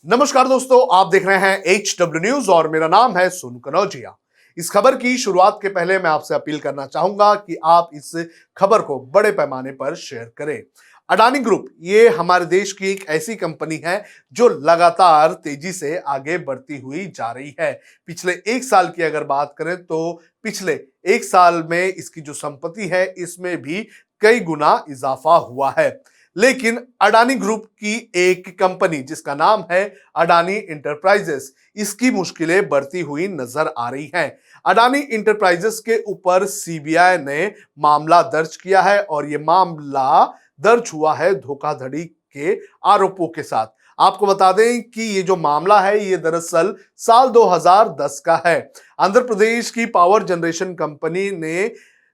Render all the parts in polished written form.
नमस्कार दोस्तों, आप देख रहे हैं HW न्यूज और मेरा नाम है सोनू कनौजिया। इस खबर की शुरुआत के पहले मैं आपसे अपील करना चाहूंगा कि आप इस खबर को बड़े पैमाने पर शेयर करें। अडानी ग्रुप ये हमारे देश की एक ऐसी कंपनी है जो लगातार तेजी से आगे बढ़ती हुई जा रही है। पिछले एक साल की अगर बात करें तो पिछले एक साल में इसकी जो संपत्ति है इसमें भी कई गुना इजाफा हुआ है। लेकिन अडानी ग्रुप की एक कंपनी जिसका नाम है अडानी इंटरप्राइजेस, इसकी मुश्किलें बढ़ती हुई नजर आ रही हैं। अडानी इंटरप्राइजेस के ऊपर सीबीआई ने मामला दर्ज किया है और यह मामला दर्ज हुआ है धोखाधड़ी के आरोपों के साथ। आपको बता दें कि ये जो मामला है ये दरअसल साल 2010 का है। आंध्र प्रदेश की पावर जनरेशन कंपनी ने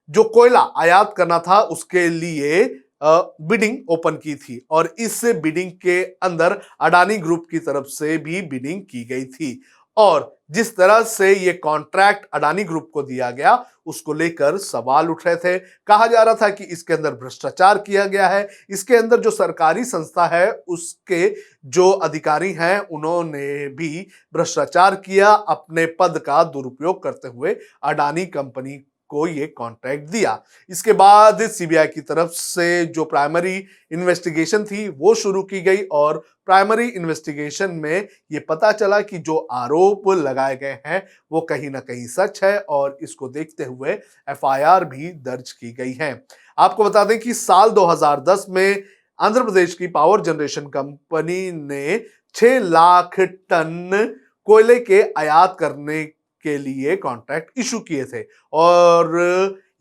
जो कोयला आयात करना था उसके लिए बिडिंग ओपन की थी और इस बिडिंग के अंदर अडानी ग्रुप की तरफ से भी बिडिंग की गई थी। और जिस तरह से ये कॉन्ट्रैक्ट अडानी ग्रुप को दिया गया उसको लेकर सवाल उठ रहे थे। कहा जा रहा था कि इसके अंदर भ्रष्टाचार किया गया है, इसके अंदर जो सरकारी संस्था है उसके जो अधिकारी हैं उन्होंने भी भ्रष्टाचार किया, अपने पद का दुरुपयोग करते हुए अडानी कंपनी को ये कॉन्ट्रैक्ट दिया। इसके बाद सीबीआई की तरफ से जो प्राइमरी इन्वेस्टिगेशन थी वो शुरू की गई और प्राइमरी इन्वेस्टिगेशन में ये पता चला कि जो आरोप लगाए गए हैं वो कहीं ना कहीं सच है और इसको देखते हुए एफआईआर भी दर्ज की गई है। आपको बता दें कि साल 2010 में आंध्र प्रदेश की पावर जनरेशन कंपनी ने 6 लाख टन कोयले के आयात करने के लिए कॉन्ट्रैक्ट इशू किए थे और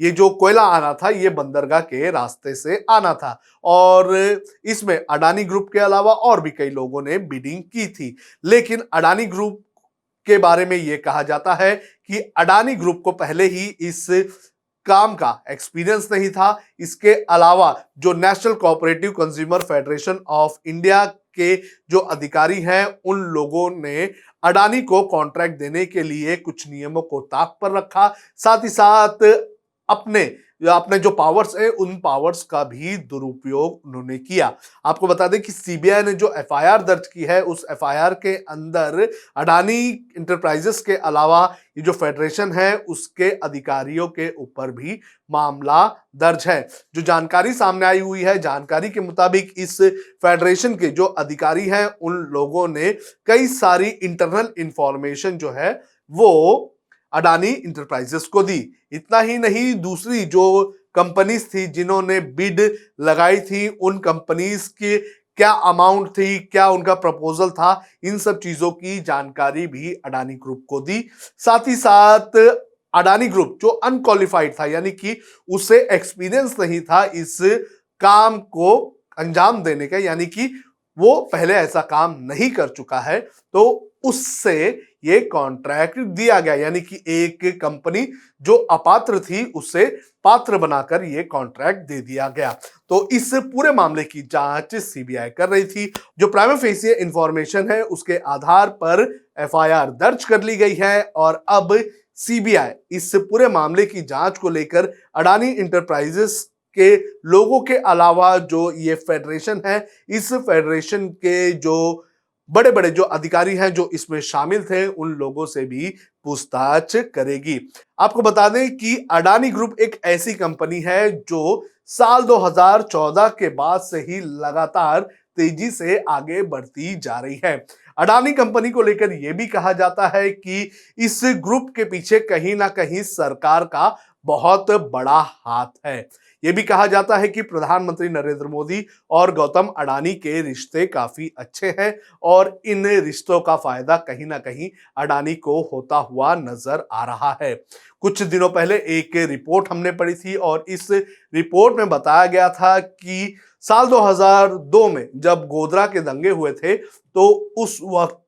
ये जो कोयला आना था ये बंदरगाह के रास्ते से आना था और इसमें अडानी ग्रुप के अलावा और भी कई लोगों ने बिडिंग की थी। लेकिन अडानी ग्रुप के बारे में ये कहा जाता है कि अडानी ग्रुप को पहले ही इस काम का एक्सपीरियंस नहीं था। इसके अलावा जो national cooperative consumer federation of India के जो अधिकारी हैं उन लोगों ने अडानी को कॉन्ट्रैक्ट देने के लिए कुछ नियमों को ताक पर रखा, साथ ही साथ अपने अपने जो पावर्स है उन पावर्स का भी दुरुपयोग उन्होंने किया। आपको बता दें कि सीबीआई ने जो एफआईआर दर्ज की है उस एफआईआर के अंदर अडानी इंटरप्राइजेस के अलावा ये जो फेडरेशन है उसके अधिकारियों के ऊपर भी मामला दर्ज है। जो जानकारी सामने आई हुई है, जानकारी के मुताबिक इस फेडरेशन के जो अधिकारी हैं उन लोगों ने कई सारी इंटरनल इंफॉर्मेशन जो है वो अडानी इंटरप्राइजेस को दी। इतना ही नहीं, दूसरी जो कंपनीज थी जिन्होंने बिड लगाई थी उन कंपनीज की क्या अमाउंट थी, क्या उनका प्रपोजल था, इन सब चीजों की जानकारी भी अडानी ग्रुप को दी। साथ ही साथ अडानी ग्रुप जो अनक्वालिफाइड था यानी कि उसे एक्सपीरियंस नहीं था इस काम को अंजाम देने का, यानी कि वो पहले ऐसा काम नहीं कर चुका है, तो उससे ये कॉन्ट्रैक्ट दिया गया। यानी कि एक कंपनी जो अपात्र थी उसे पात्र बनाकर ये कॉन्ट्रैक्ट दे दिया गया। तो इस पूरे मामले की जांच सीबीआई कर रही थी। जो प्राइमा फेसी इंफॉर्मेशन है उसके आधार पर एफआईआर दर्ज कर ली गई है और अब सीबीआई इस पूरे मामले की जांच को लेकर अडानी इंटरप्राइजेस के लोगों के अलावा जो ये फेडरेशन है, इस फेडरेशन के जो बड़े बड़े जो अधिकारी हैं जो इसमें शामिल थे उन लोगों से भी पूछताछ करेगी। आपको बता दें कि अडानी ग्रुप एक ऐसी कंपनी है जो साल 2014 के बाद से ही लगातार तेजी से आगे बढ़ती जा रही है। अडानी कंपनी को लेकर यह भी कहा जाता है कि इस ग्रुप के पीछे कहीं ना कहीं सरकार का बहुत बड़ा हाथ है। यह भी कहा जाता है कि प्रधानमंत्री नरेंद्र मोदी और गौतम अडानी के रिश्ते काफी अच्छे हैं और इन रिश्तों का फायदा कहीं ना कहीं अडानी को होता हुआ नजर आ रहा है। कुछ दिनों पहले एक रिपोर्ट हमने पढ़ी थी और इस रिपोर्ट में बताया गया था कि साल 2002 में जब गोधरा के दंगे हुए थे तो उस वक्त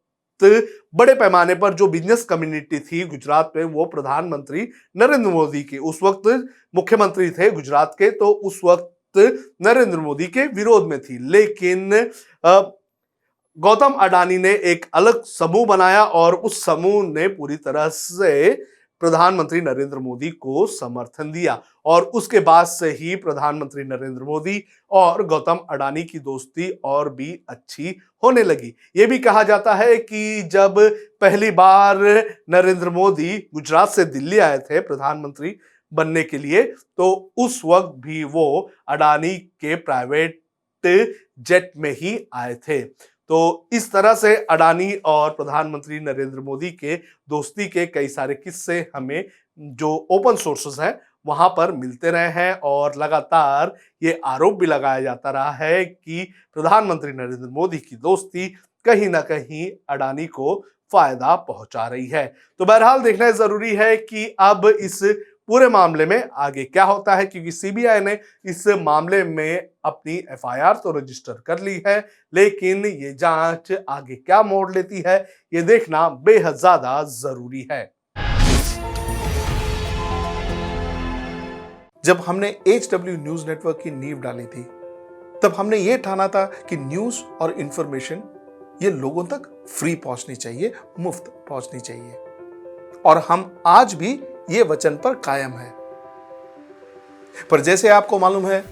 बड़े पैमाने पर जो बिजनेस कम्युनिटी थी गुजरात में वो प्रधानमंत्री नरेंद्र मोदी के, उस वक्त मुख्यमंत्री थे गुजरात के, तो उस वक्त नरेंद्र मोदी के विरोध में थी। लेकिन गौतम अडानी ने एक अलग समूह बनाया और उस समूह ने पूरी तरह से प्रधानमंत्री नरेंद्र मोदी को समर्थन दिया और उसके बाद से ही प्रधानमंत्री नरेंद्र मोदी और गौतम अडानी की दोस्ती और भी अच्छी होने लगी। ये भी कहा जाता है कि जब पहली बार नरेंद्र मोदी गुजरात से दिल्ली आए थे प्रधानमंत्री बनने के लिए, तो उस वक्त भी वो अडानी के प्राइवेट जेट में ही आए थे। तो इस तरह से अडानी और प्रधानमंत्री नरेंद्र मोदी के दोस्ती के कई सारे किस्से हमें जो ओपन सोर्सेस हैं वहां पर मिलते रहे हैं और लगातार ये आरोप भी लगाया जाता रहा है कि प्रधानमंत्री नरेंद्र मोदी की दोस्ती कहीं ना कहीं अडानी को फायदा पहुंचा रही है। तो बहरहाल देखना जरूरी है कि अब इस पूरे मामले में आगे क्या होता है, क्योंकि सीबीआई ने इस मामले में अपनी एफआईआर तो रजिस्टर कर ली है, लेकिन ये जांच आगे क्या मोड़ लेती है ये देखना बेहद ज्यादा जरूरी है। जब हमने HW न्यूज नेटवर्क की नींव डाली थी, तब हमने ये ठाना था कि न्यूज और इंफॉर्मेशन ये लोगों तक फ्री पहुंचनी चाहिए, मुफ्त पहुंचनी चाहिए, और हम आज भी ये वचन पर कायम है। पर जैसे आपको मालूम है,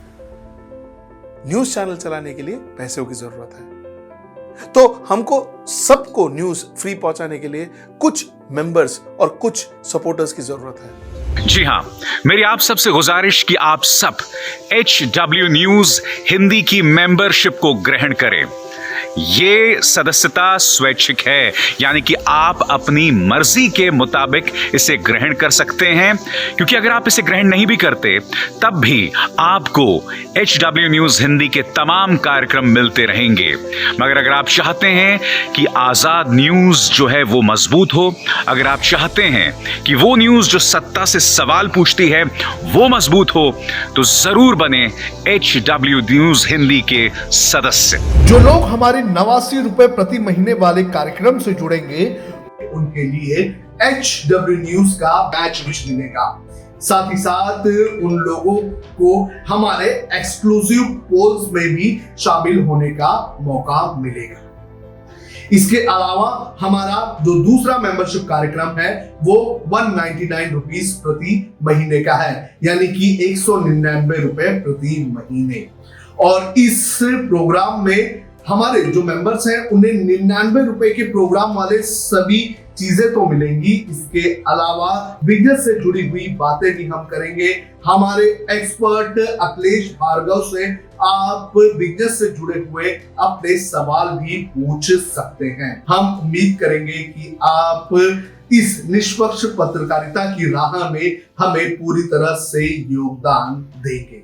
न्यूज चैनल चलाने के लिए पैसों की जरूरत है, तो हमको सबको न्यूज फ्री पहुंचाने के लिए कुछ मेंबर्स और कुछ सपोर्टर्स की जरूरत है। जी हां, मेरी आप सबसे गुजारिश कि आप सब HW न्यूज हिंदी की मेंबरशिप को ग्रहण करें। ये सदस्यता स्वैच्छिक है, यानी कि आप अपनी मर्जी के मुताबिक इसे ग्रहण कर सकते हैं, क्योंकि अगर आप इसे ग्रहण नहीं भी करते तब भी आपको HW न्यूज हिंदी के तमाम कार्यक्रम मिलते रहेंगे। मगर अगर आप चाहते हैं कि आजाद न्यूज जो है वो मजबूत हो, अगर आप चाहते हैं कि वो न्यूज जो सत्ता से सवाल पूछती है वो मजबूत हो, तो जरूर बने HW न्यूज हिंदी के सदस्य। जो लोग हमारे 89 रुपए प्रति महीने वाले कार्यक्रम से जुड़ेंगे उनके लिए HW न्यूज का बैच विश मिलेगा। साथ ही साथ उन लोगों को हमारे एक्सक्लूसिव पोल्स में भी शामिल होने का मौका मिलेगा। इसके अलावा हमारा जो दूसरा मेंबरशिप कार्यक्रम है वो 199 रुपीस प्रति महीने का है, यानी कि 199 रुपए प्रति महीने। और इस प्रोग्राम में हमारे जो मेंबर्स हैं उन्हें 99 रुपए के प्रोग्राम वाले सभी चीजें तो मिलेंगी। इसके अलावा बिजनेस से जुड़ी हुई बातें भी हम करेंगे। हमारे एक्सपर्ट अखिलेश भार्गव से आप बिजनेस से जुड़े हुए अपने सवाल भी पूछ सकते हैं। हम उम्मीद करेंगे कि आप इस निष्पक्ष पत्रकारिता की राह में हमें पूरी तरह से योगदान देंगे।